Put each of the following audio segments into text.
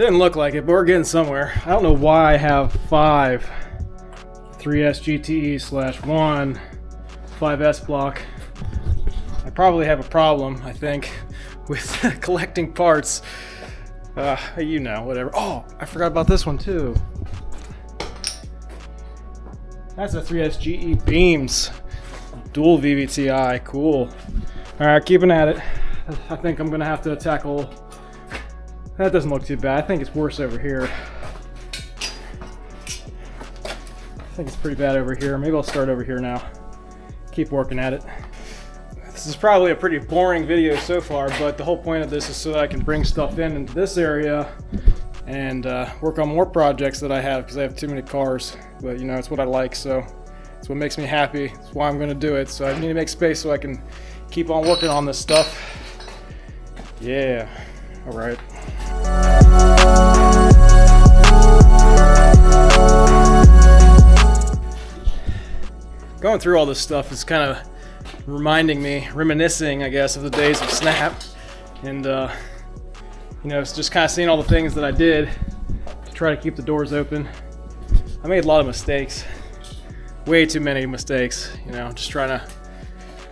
Didn't look like it, but we're getting somewhere. I don't know why I have 5 3S GTE/1 5S block. I probably have a problem, I think, with collecting parts. You know, whatever. Oh, I forgot about this one too. That's a 3S GE beams. Dual VVTi, cool. Alright, keeping at it. I think I'm gonna have to tackle. That doesn't look too bad. I think it's worse over here. I think it's pretty bad over here. Maybe I'll start over here now. Keep working at it. This is probably a pretty boring video so far, but the whole point of this is so that I can bring stuff into this area and work on more projects that I have, because I have too many cars. But you know, it's what I like, so it's what makes me happy. It's why I'm gonna do it. So I need to make space so I can keep on working on this stuff. Yeah, all right. Going through all this stuff is kind of reminiscing, I guess, of the days of Snap. And, you know, it's just kind of seeing all the things that I did to try to keep the doors open. I made a lot of mistakes. Way too many mistakes, you know, just trying to,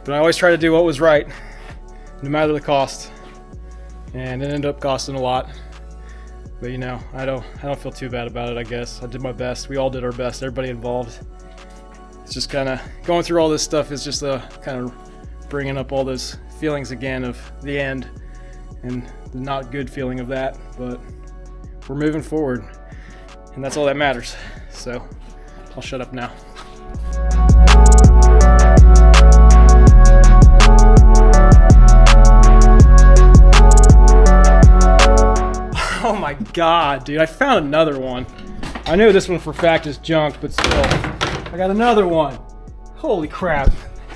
but I always try to do what was right, no matter the cost. And it ended up costing a lot. But you know, I don't feel too bad about it, I guess. I did my best. We all did our best, everybody involved. It's just kind of going through all this stuff is just kind of bringing up all those feelings again of the end and the not good feeling of that, but we're moving forward and that's all that matters. So I'll shut up now. Oh my god, dude, I found another one. I knew this one for a fact is junk, but still. I got another one. Holy crap.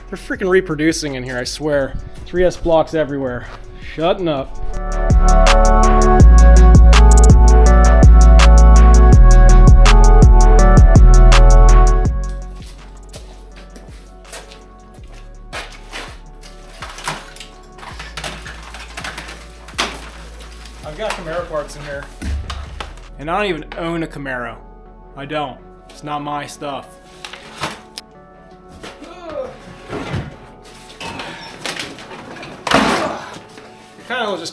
They're freaking reproducing in here, I swear. 3S blocks everywhere. Shutting up. I've got Camaro parts in here. And I don't even own a Camaro. I don't. It's not my stuff.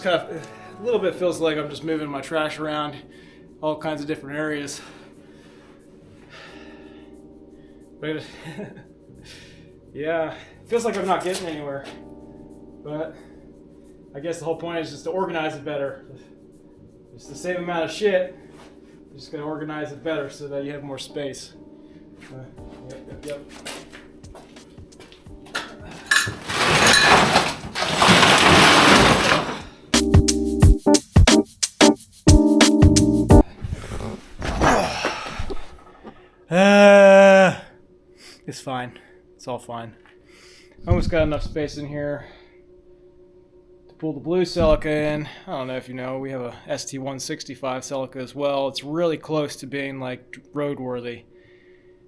A little bit feels like I'm just moving my trash around all kinds of different areas. But yeah, it feels like I'm not getting anywhere. But I guess the whole point is just to organize it better. It's the same amount of shit. You're just gonna organize it better so that you have more space. Yep. It's fine. It's all fine. Almost got enough space in here to pull the blue Celica in. I don't know if you know, we have a ST165 Celica as well. It's really close to being like roadworthy.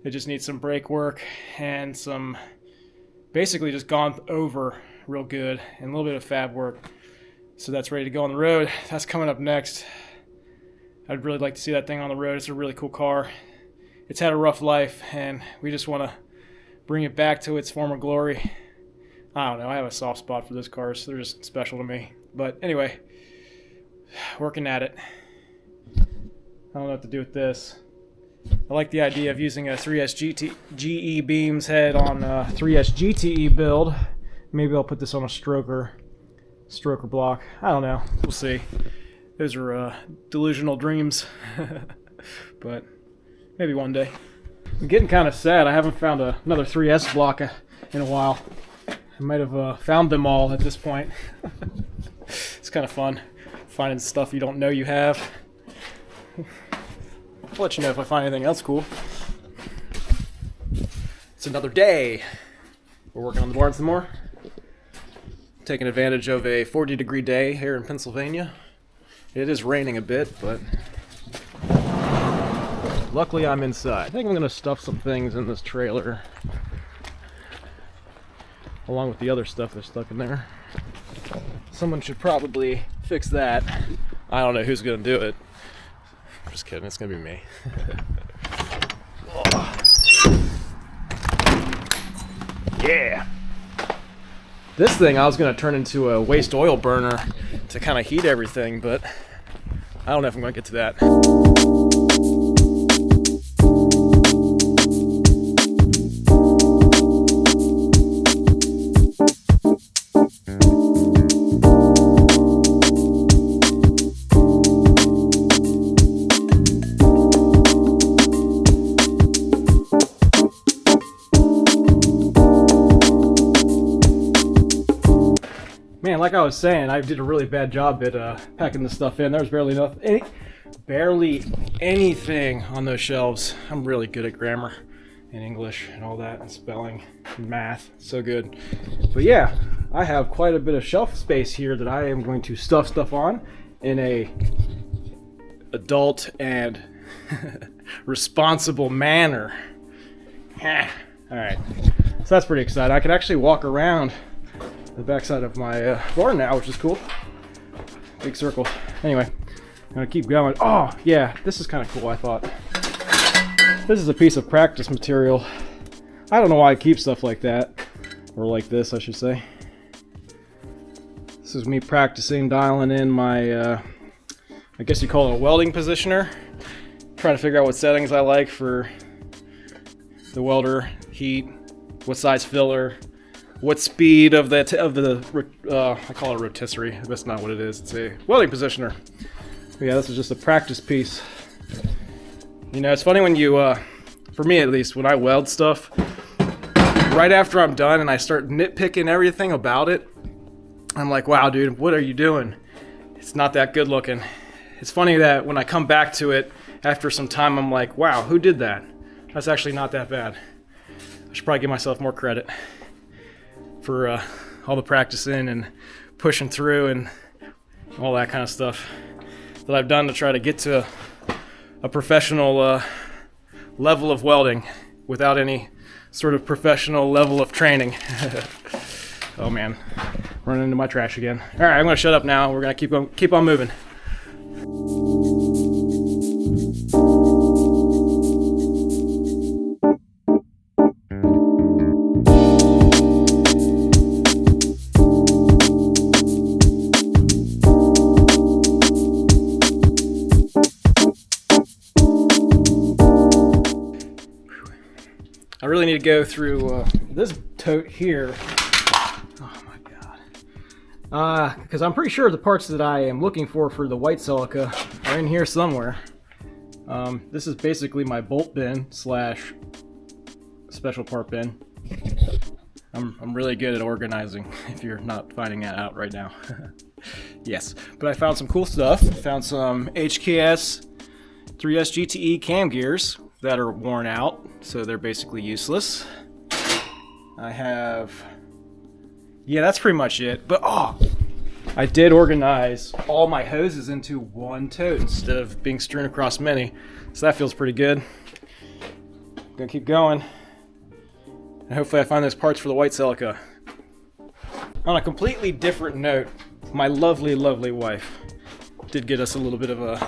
It just needs some brake work and some basically just gone over real good and a little bit of fab work. So that's ready to go on the road. That's coming up next. I'd really like to see that thing on the road. It's a really cool car. It's had a rough life and we just want to bring it back to its former glory. I don't know, I have a soft spot for those cars. They're just special to me. But anyway, working at it. I don't know what to do with this. I like the idea of using a 3S GE beams head on a 3S GTE build. Maybe I'll put this on a stroker block. I don't know, we'll see. Those are delusional dreams. But maybe one day. I'm getting kind of sad. I haven't found another 3S block in a while. I might have found them all at this point. It's kind of fun, finding stuff you don't know you have. I'll let you know if I find anything else cool. It's another day. We're working on the board some more. Taking advantage of a 40-degree day here in Pennsylvania. It is raining a bit, but luckily I'm inside. I think I'm going to stuff some things in this trailer along with the other stuff that's stuck in there. Someone should probably fix that. I don't know who's going to do it. just kidding. It's gonna be me. Yeah. This thing I was gonna turn into a waste oil burner to kind of heat everything, but I don't know if I'm gonna get to that. Man, like I was saying, I did a really bad job at packing this stuff in. There was barely anything on those shelves. I'm really good at grammar and English and all that, and spelling and math. So good. But yeah, I have quite a bit of shelf space here that I am going to stuff stuff on in a adult and responsible manner. Alright, so that's pretty exciting. I can actually walk around the backside of my barn now, which is cool. Big circle. Anyway, I'm gonna keep going. Oh yeah, this is kind of cool. I thought this is a piece of practice material. I don't know why I keep stuff like that, or like this, I should say. This is me practicing dialing in my, I guess you call it a welding positioner. Trying to figure out what settings I like for the welder, heat, what size filler, what speed of the I call it a rotisserie. That's not what it is. It's a welding positioner. But yeah, this is just a practice piece. You know, it's funny when you, for me at least, when I weld stuff, right after I'm done and I start nitpicking everything about it, I'm like, wow, dude, what are you doing? It's not that good looking. It's funny that when I come back to it after some time, I'm like, wow, who did that? That's actually not that bad. I should probably give myself more credit for all the practicing and pushing through and all that kind of stuff that I've done to try to get to a professional level of welding without any sort of professional level of training. Oh man, running into my trash again. All right, I'm gonna shut up now. We're gonna keep on moving. I really need to go through this tote here. Oh my god. Because I'm pretty sure the parts that I am looking for the white silica are in here somewhere. This is basically my bolt bin slash special part bin. I'm really good at organizing, if you're not finding that out right now. Yes, but I found some cool stuff. Found some HKS 3S GTE cam gears that are worn out, so they're basically useless. I have, yeah, that's pretty much it. But I did organize all my hoses into one tote instead of being strewn across many, so that feels pretty good. I'm gonna keep going, and hopefully I find those parts for the white silica. On a completely different note, my lovely wife did get us a little bit of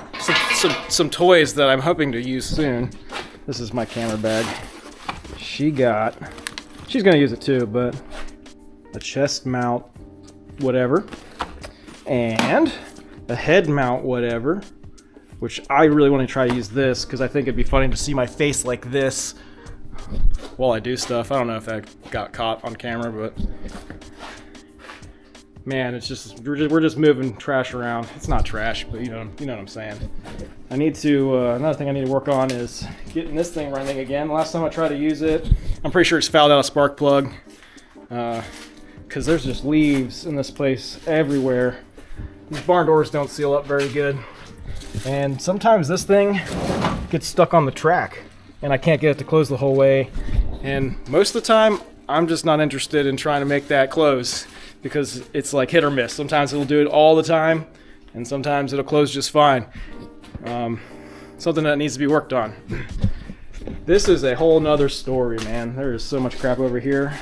some toys that I'm hoping to use soon. This is my camera bag. She's gonna use it too, but a chest mount whatever, and a head mount whatever, which I really want to try to use this because I think it'd be funny to see my face like this while I do stuff. I don't know if that got caught on camera, but man, it's just we're just moving trash around. It's not trash, but you know what I'm saying. I need to another thing I need to work on is getting this thing running again. Last time I tried to use it, I'm pretty sure it's fouled out a spark plug because there's just leaves in this place everywhere. These barn doors don't seal up very good, and sometimes this thing gets stuck on the track and I can't get it to close the whole way, and most of the time I'm just not interested in trying to make that close because it's like hit or miss. Sometimes it'll do it all the time and sometimes it'll close just fine. Something that needs to be worked on. This is a whole nother story, man. There is so much crap over here.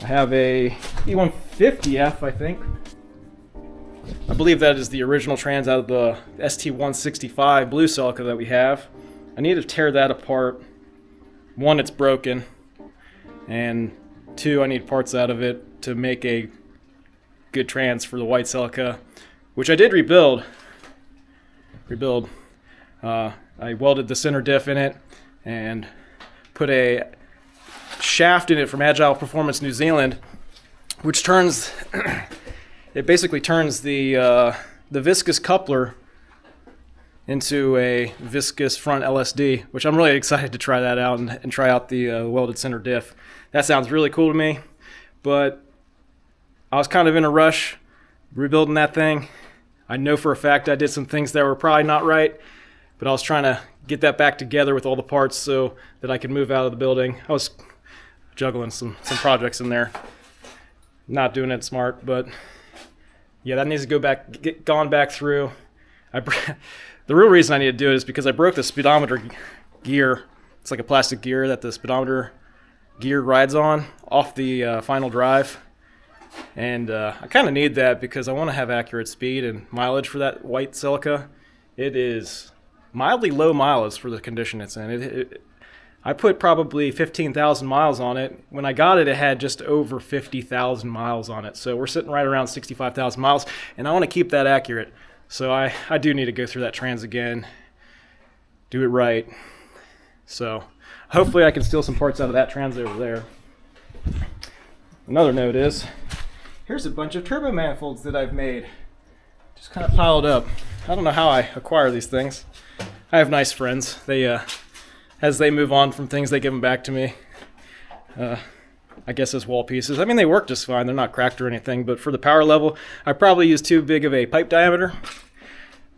I have a E150F, I think. I believe that is the original trans out of the ST165 blue Celica that we have. I need to tear that apart. One, it's broken, and two, I need parts out of it to make a good trans for the white Celica, which I did rebuild. I welded the center diff in it and put a shaft in it from Agile Performance New Zealand, which turns it basically turns the viscous coupler into a viscous front LSD, which I'm really excited to try that out and try out the welded center diff. That sounds really cool to me, but I was kind of in a rush rebuilding that thing. I know for a fact I did some things that were probably not right, but I was trying to get that back together with all the parts so that I could move out of the building. I was juggling some projects in there. Not doing it smart, but yeah, that needs to get gone back through. The real reason I need to do it is because I broke the speedometer gear. It's like a plastic gear that the speedometer gear rides on off the final drive. And I kind of need that because I want to have accurate speed and mileage for that white Celica. It is mildly low mileage for the condition it's in. I put probably 15,000 miles on it. When I got it, it had just over 50,000 miles on it. So we're sitting right around 65,000 miles, and I want to keep that accurate. So I do need to go through that trans again, do it right. So hopefully I can steal some parts out of that trans over there. Another note is, here's a bunch of turbo manifolds that I've made. Just kind of piled up. I don't know how I acquire these things. I have nice friends. They, as they move on from things, they give them back to me. I guess as wall pieces. I mean, they work just fine. They're not cracked or anything, but for the power level, I probably use too big of a pipe diameter.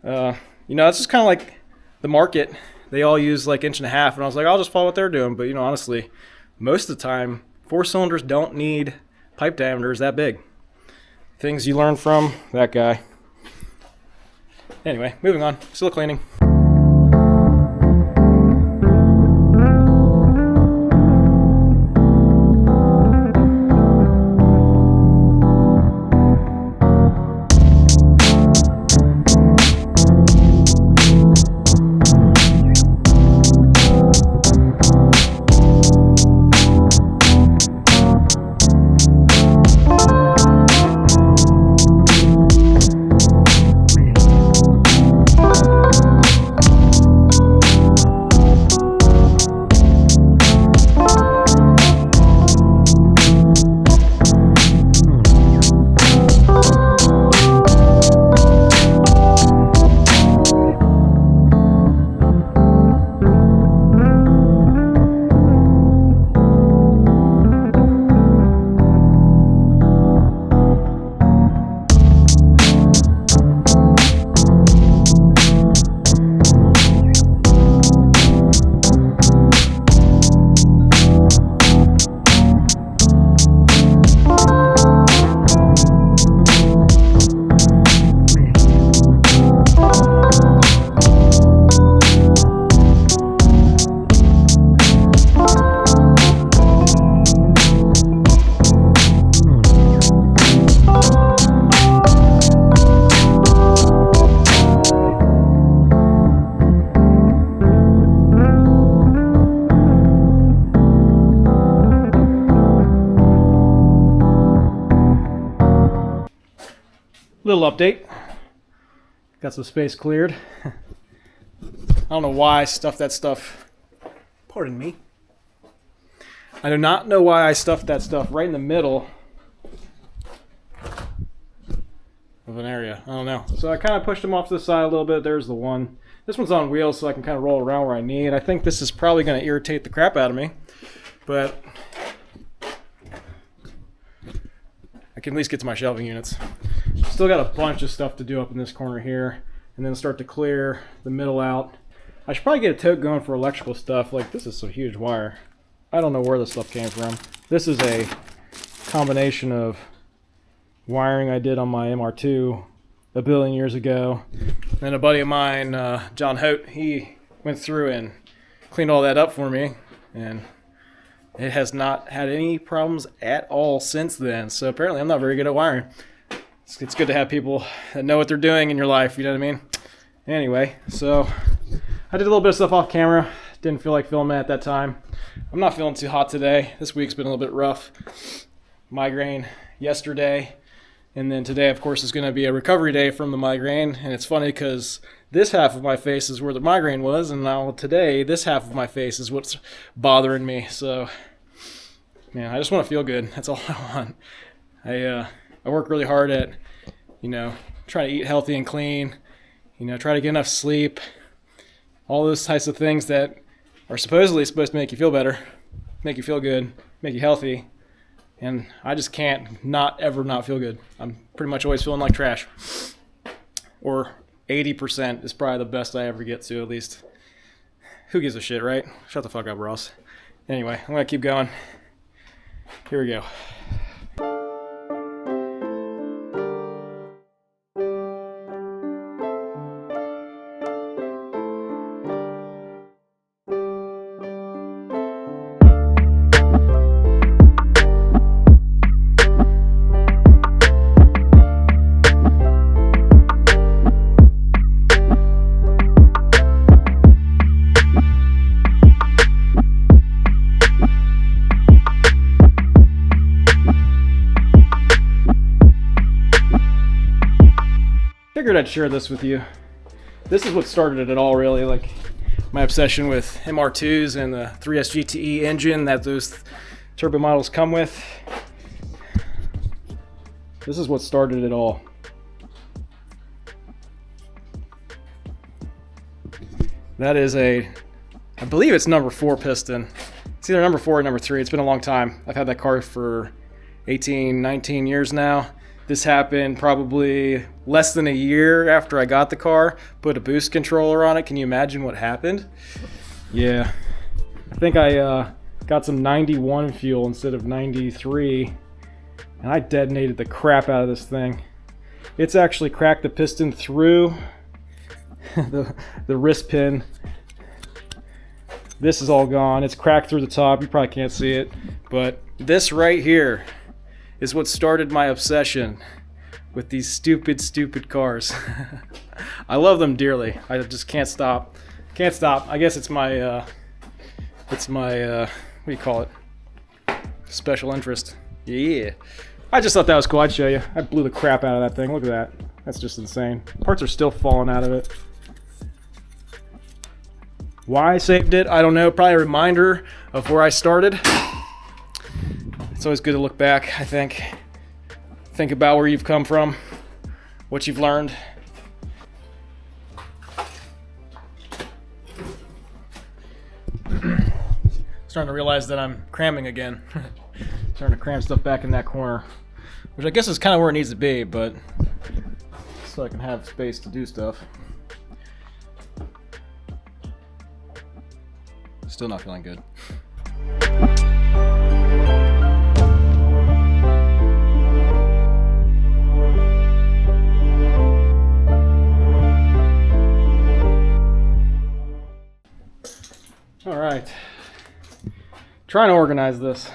It's just kind of like the market. They all use like 1.5 inches, and I was like, I'll just follow what they're doing. But, honestly, most of the time, 4 cylinders don't need pipe diameters that big. Things you learn from that guy. Anyway, moving on. Still cleaning. Little update. Got some space cleared. I don't know why I stuffed that stuff. Pardon me. I do not know why I stuffed that stuff right in the middle of an area. I don't know. So I kind of pushed them off to the side a little bit. There's the one. This one's on wheels so I can kind of roll around where I need. I think this is probably going to irritate the crap out of me, but I can at least get to my shelving units. Still got a bunch of stuff to do up in this corner here, and then start to clear the middle out. I should probably get a tote going for electrical stuff. Like, this is some huge wire. I don't know where this stuff came from. This is a combination of wiring I did on my MR2 a billion years ago. And a buddy of mine, John Hote, he went through and cleaned all that up for me, and it has not had any problems at all since then. So apparently I'm not very good at wiring. It's good to have people that know what they're doing in your life, you know what I mean? Anyway, so I did a little bit of stuff off camera. Didn't feel like filming at that time. I'm not feeling too hot today. This week's been a little bit rough. Migraine yesterday. And then today, of course, is going to be a recovery day from the migraine. And it's funny because this half of my face is where the migraine was. And now today, this half of my face is what's bothering me. So, man, I just want to feel good. That's all I want. I work really hard at, trying to eat healthy and clean. Try to get enough sleep. All those types of things that are supposedly supposed to make you feel better, make you feel good, make you healthy. And I just can't not feel good. I'm pretty much always feeling like trash. Or 80% is probably the best I ever get to, at least. Who gives a shit, right? Shut the fuck up, Ross. Anyway, I'm going to keep going. Here we go. Figured I'd share this with you. This is what started it all, really, like my obsession with MR2s and the 3S GTE engine that those turbo models come with. This is what started it all. That is I believe it's number 4 piston. It's either number 4 or number 3. It's been a long time. I've had that car for 18, 19 years now. This happened probably less than a year after I got the car, put a boost controller on it. Can you imagine what happened? Yeah, I think I got some 91 fuel instead of 93, and I detonated the crap out of this thing. It's actually cracked the piston through the wrist pin. This is all gone. It's cracked through the top. You probably can't see it, but this right here is what started my obsession with these stupid cars. I love them dearly. I just can't stop. Can't stop. I guess it's my what do you call it? Special interest. Yeah. I just thought that was cool. I'd show you. I blew the crap out of that thing. Look at that. That's just insane. Parts are still falling out of it. Why I saved it, I don't know. Probably a reminder of where I started. It's always good to look back, I think. Think about where you've come from, what you've learned. Starting to realize that I'm cramming again. Starting to cram stuff back in that corner, which I guess is kind of where it needs to be, but so I can have space to do stuff. Still not feeling good. All right, trying to organize this.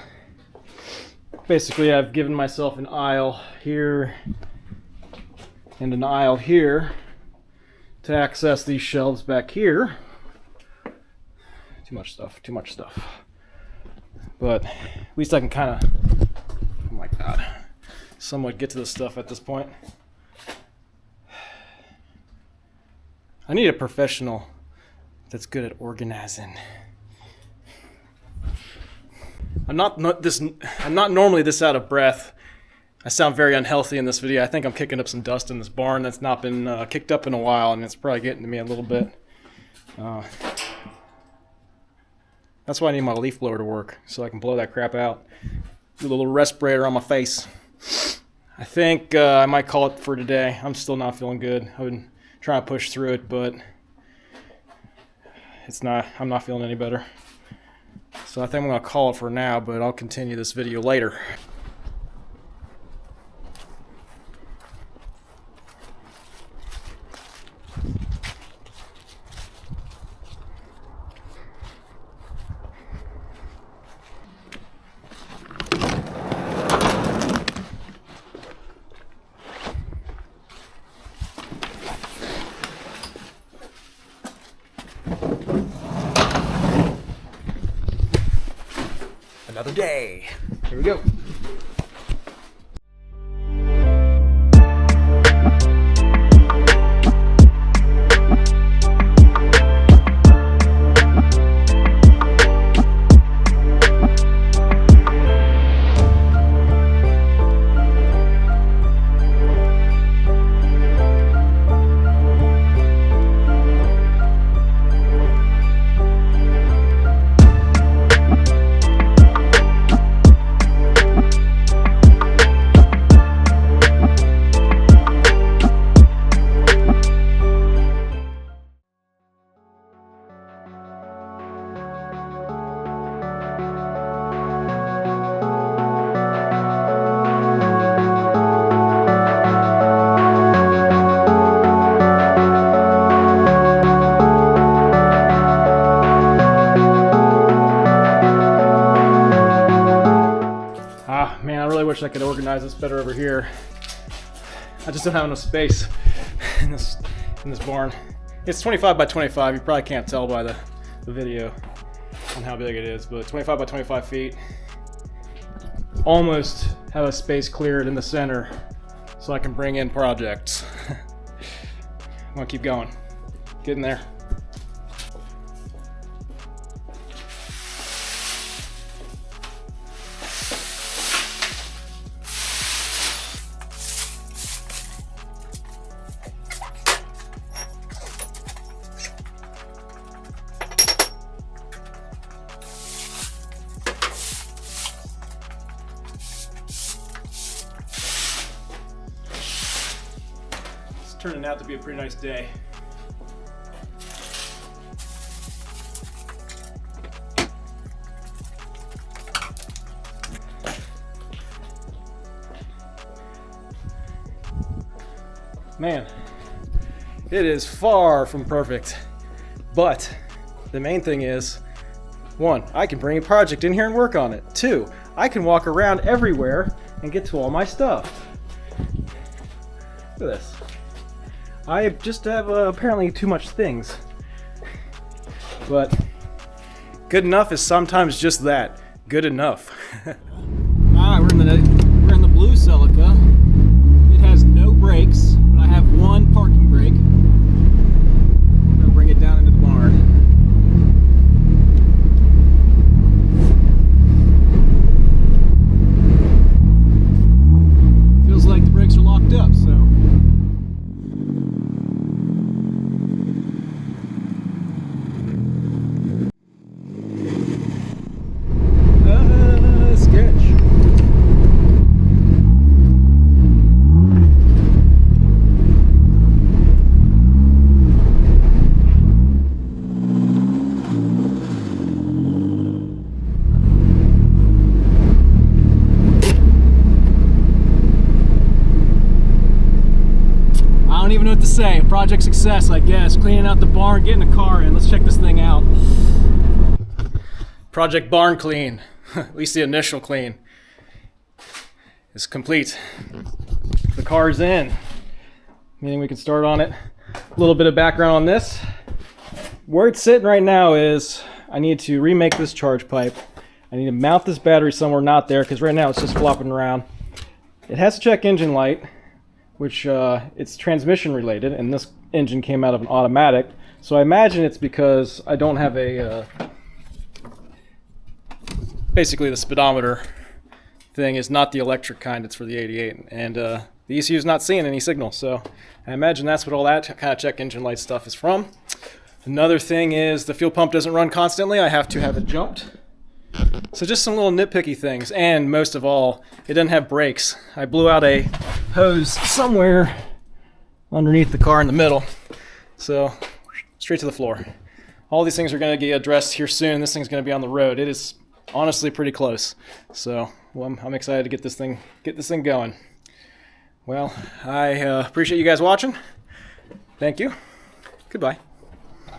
Basically, I've given myself an aisle here and an aisle here to access these shelves back here. Too much stuff. But at least I can kind of, oh my God, somewhat get to this stuff at this point. I need a professional that's good at organizing. I'm not normally this out of breath. I sound very unhealthy in this video. I think I'm kicking up some dust in this barn that's not been kicked up in a while, and it's probably getting to me a little bit. That's why I need my leaf blower to work, so I can blow that crap out. Do a little respirator on my face. I think I might call it for today. I'm still not feeling good. I've been trying to push through it, but I'm not feeling any better. So I think I'm going to call it for now, but I'll continue this video later. day. Here we go. Man, I really wish I could organize this better over here. I just don't have enough space in this barn. It's 25 by 25. You probably can't tell by the video on how big it is, but 25 by 25 feet. Almost have a space cleared in the center so I can bring in projects. I'm gonna keep going. Getting there. Turning out to be a pretty nice day. Man, it is far from perfect, but the main thing is, 1, I can bring a project in here and work on it. 2, I can walk around everywhere and get to all my stuff. Look at this. I just have apparently too much things. But good enough is sometimes just that. Good enough. Alright, we're in the blue Celica. It has no brakes, but I have one parking brake. I'm gonna bring it down into the barn. Feels like the brakes are locked up, so I don't even know what to say. Project success, I guess. Cleaning out the barn, getting the car in. Let's check this thing out. Project barn clean. At least the initial clean is complete. The car's in, meaning we can start on it. A little bit of background on this. Where it's sitting right now is I need to remake this charge pipe. I need to mount this battery somewhere not there because right now it's just flopping around. It has a check engine light, which it's transmission related, and this engine came out of an automatic, so I imagine it's because I don't have a basically the speedometer thing is not the electric kind, it's for the 88, and the ECU is not seeing any signal, so I imagine that's what all that kind of check engine light stuff is from. Another thing is the fuel pump doesn't run constantly. I have to have it jumped. So just some little nitpicky things, and most of all, it doesn't have brakes. I blew out a hose somewhere underneath the car in the middle, so straight to the floor. All these things are going to get addressed here soon. This thing's going to be on the road. It is honestly pretty close, so well, I'm excited to get this thing going. Well, I appreciate you guys watching. Thank you. Goodbye.